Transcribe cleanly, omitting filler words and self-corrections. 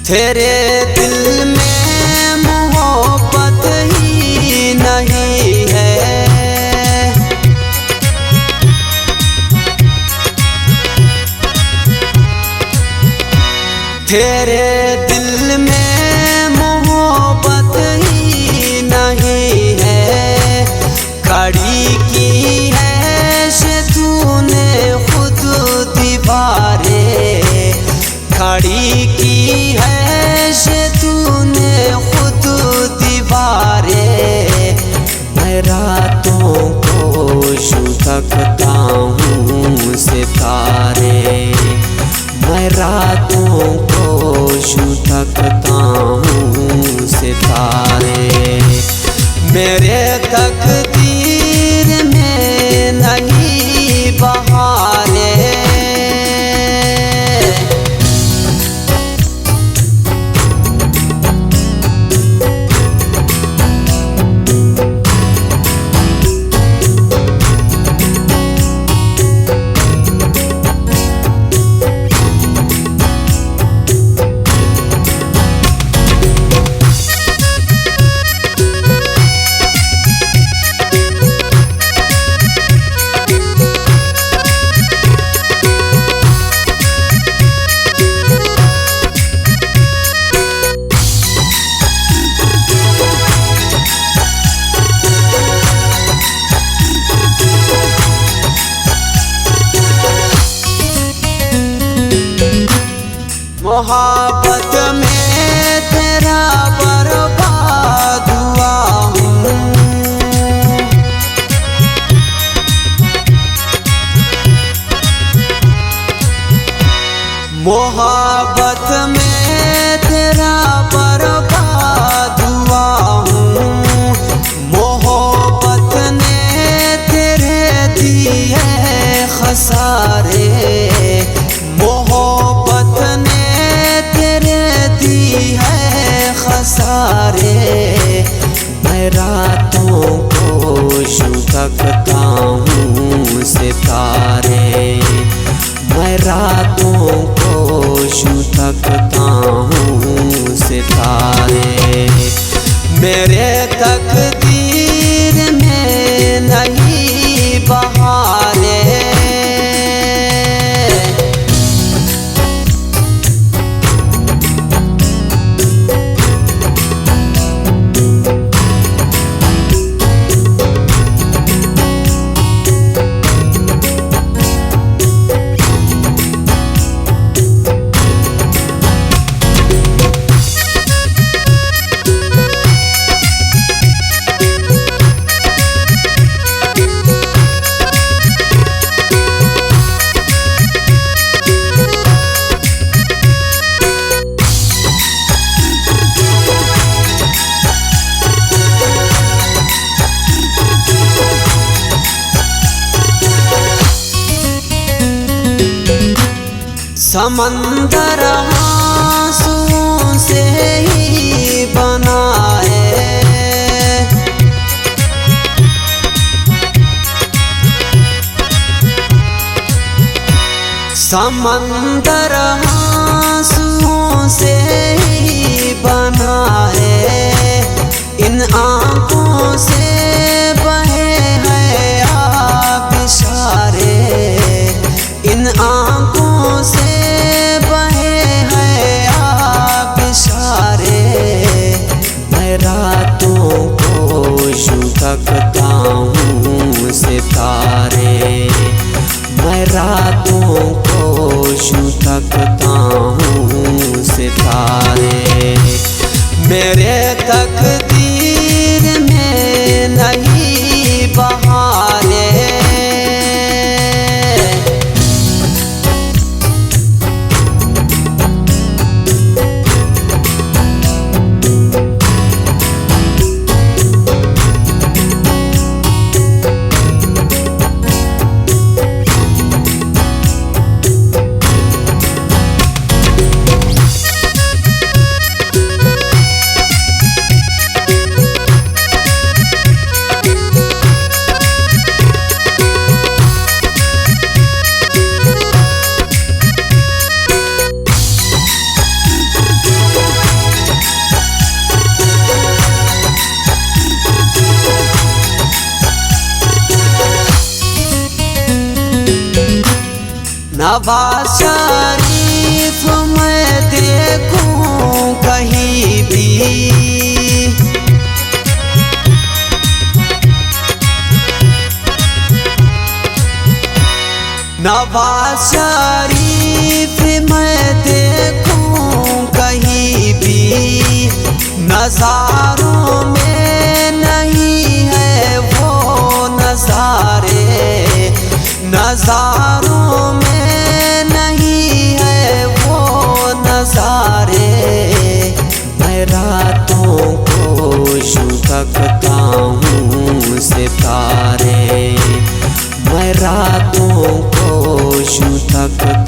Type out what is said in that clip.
तेरे दिल में मोहब्बत ही नहीं है। तेरे दिल में मोहब्बत ही नहीं है। खड़ी की है से तूने खुद दीवारें, खड़ी की है से तूने खुद दीवारें। मैं रातों को यूं तकता हूँ सितारे, मैं रातों को यूं तकता हूँ सितारे। मेरे तकदीर में नहीं बहारे, मोहब्बत में तेरा बर्बाद हुआ हूँ। मोहब्बत में तेरा बर्बाद हुआ हूँ। मोहब्बत ने तेरे दिए खसारे, मोहब्बत ने है खसारे। मैं रातों को यूं तकता हूँ सितारे, मैं रातों को यूं तकता हूँ सितारे। मेरे तकदीर में नहीं बहारे, समंदर आंसुओं से ही बना है। समंदर आंसुओं से ही बना है। इन आंखों से बहे हैं आप इशारे, इन आंखों से बहे हैं आप इशारे। मैं रातों को यूं तकता हूँ सितारे, मैं रातों को यूं तकता नवाज शरीफ मैं देखूं कहीं भी, नवाज शरीफ मैं देखूं कहीं भी, नज़ारों में नहीं है वो नज़ारे, नज़ारों में नहीं है वो नज़ारे। मैं रातों को यूं तकता हूँ सितारे, मैं रातों को यूं तकता